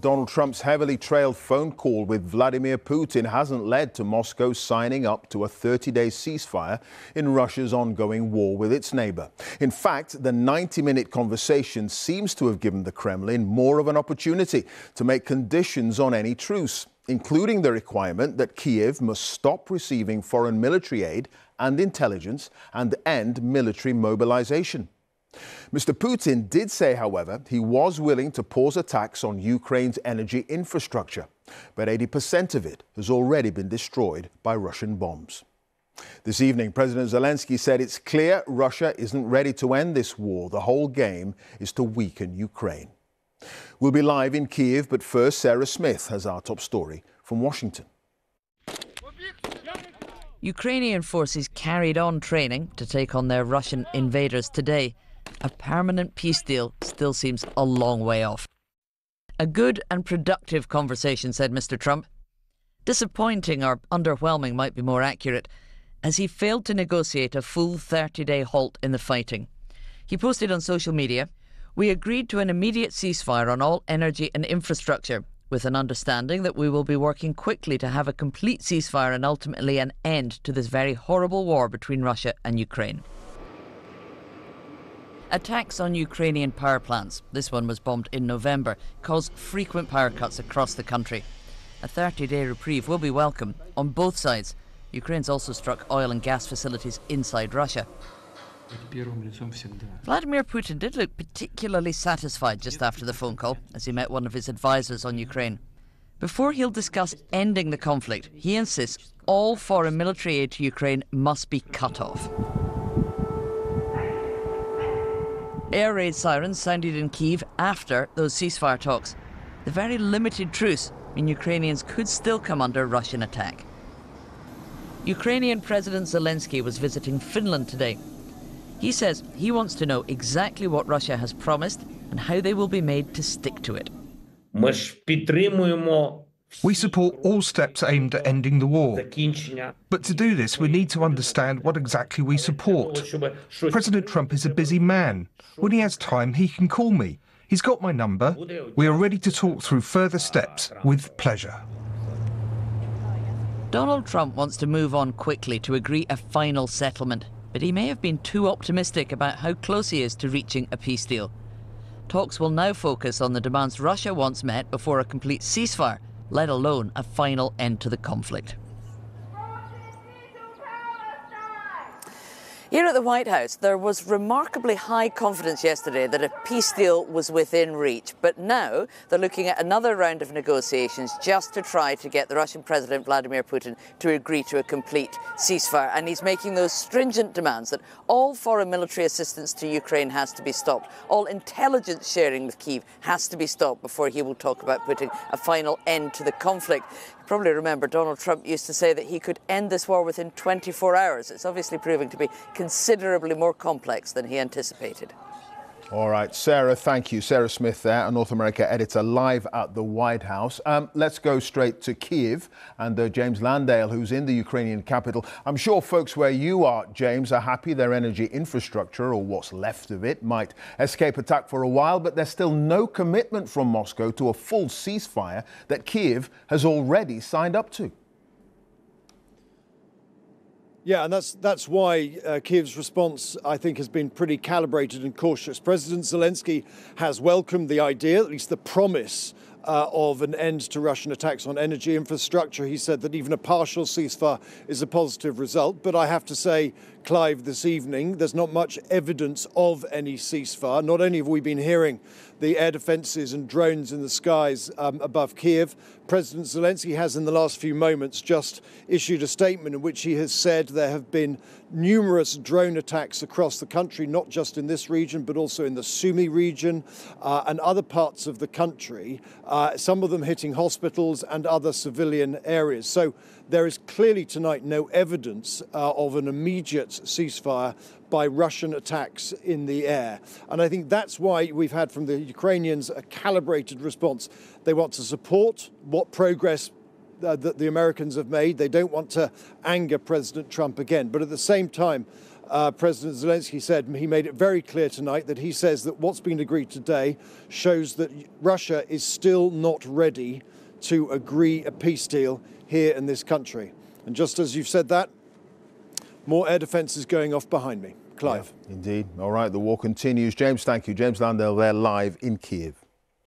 Donald Trump's heavily trailed phone call with Vladimir Putin hasn't led to Moscow signing up to a 30-day ceasefire in Russia's ongoing war with its neighbor. In fact, the 90-minute conversation seems to have given the Kremlin more of an opportunity to make conditions on any truce, including the requirement that Kyiv must stop receiving foreign military aid and intelligence and end military mobilization. Mr. Putin did say, however, he was willing to pause attacks on Ukraine's energy infrastructure, but 80% of it has already been destroyed by Russian bombs. This evening, President Zelensky said it's clear Russia isn't ready to end this war. The whole game is to weaken Ukraine. We'll be live in Kyiv, but first, Sarah Smith has our top story from Washington. Ukrainian forces carried on training to take on their Russian invaders today. A permanent peace deal still seems a long way off. A good and productive conversation, said Mr. Trump. Disappointing or underwhelming might be more accurate, as he failed to negotiate a full 30-day halt in the fighting. He posted on social media, "We agreed to an immediate ceasefire on all energy and infrastructure, with an understanding that we will be working quickly to have a complete ceasefire and ultimately an end to this very horrible war between Russia and Ukraine." Attacks on Ukrainian power plants, this one was bombed in November, caused frequent power cuts across the country. A 30-day reprieve will be welcome on both sides. Ukraine's also struck oil and gas facilities inside Russia. Vladimir Putin did look particularly satisfied just after the phone call as he met one of his advisors on Ukraine. Before he'll discuss ending the conflict, he insists all foreign military aid to Ukraine must be cut off. Air raid sirens sounded in Kyiv after those ceasefire talks. The very limited truce means Ukrainians could still come under Russian attack. Ukrainian President Zelensky was visiting Finland today. He says he wants to know exactly what Russia has promised and how they will be made to stick to it. We support all steps aimed at ending the war. But to do this, we need to understand what exactly we support. President Trump is a busy man. When he has time, he can call me. He's got my number. We are ready to talk through further steps with pleasure. Donald Trump wants to move on quickly to agree a final settlement, but he may have been too optimistic about how close he is to reaching a peace deal. Talks will now focus on the demands Russia wants met before a complete ceasefire, let alone a final end to the conflict. Here at the White House, there was remarkably high confidence yesterday that a peace deal was within reach. But now they're looking at another round of negotiations just to try to get the Russian President Vladimir Putin to agree to a complete ceasefire. And he's making those stringent demands that all foreign military assistance to Ukraine has to be stopped. All intelligence sharing with Kyiv has to be stopped before he will talk about putting a final end to the conflict. You probably remember Donald Trump used to say that he could end this war within 24 hours. It's obviously proving to be considerably more complex than he anticipated. All right, Sarah, thank you. Sarah Smith there, a North America editor, live at the White House. Let's go straight to Kyiv and James Landale, who's in the Ukrainian capital. I'm sure folks where you are, James, are happy their energy infrastructure, or what's left of it, might escape attack for a while, but there's still no commitment from Moscow to a full ceasefire that Kyiv has already signed up to. Yeah, and that's why Kyiv's response, I think, has been pretty calibrated and cautious. President Zelensky has welcomed the idea, at least the promise, of an end to Russian attacks on energy infrastructure. He said that even a partial ceasefire is a positive result. But I have to say, Clive, this evening, there's not much evidence of any ceasefire. Not only have we been hearing the air defences and drones in the skies above Kyiv, President Zelensky has in the last few moments just issued a statement in which he has said there have been numerous drone attacks across the country, not just in this region, but also in the Sumy region and other parts of the country, some of them hitting hospitals and other civilian areas. So there is clearly tonight no evidence of an immediate ceasefire by Russian attacks in the air. And I think that's why we've had from the Ukrainians a calibrated response. They want to support what progress that the Americans have made. They don't want to anger President Trump again. But at the same time, President Zelensky said, he made it very clear tonight that he says that what's been agreed today shows that Russia is still not ready to agree a peace deal here in this country. And just as you've said that, more air defences going off behind me. Clive. Yeah, indeed. All right, the war continues. James, thank you. James Landale there live in Kyiv.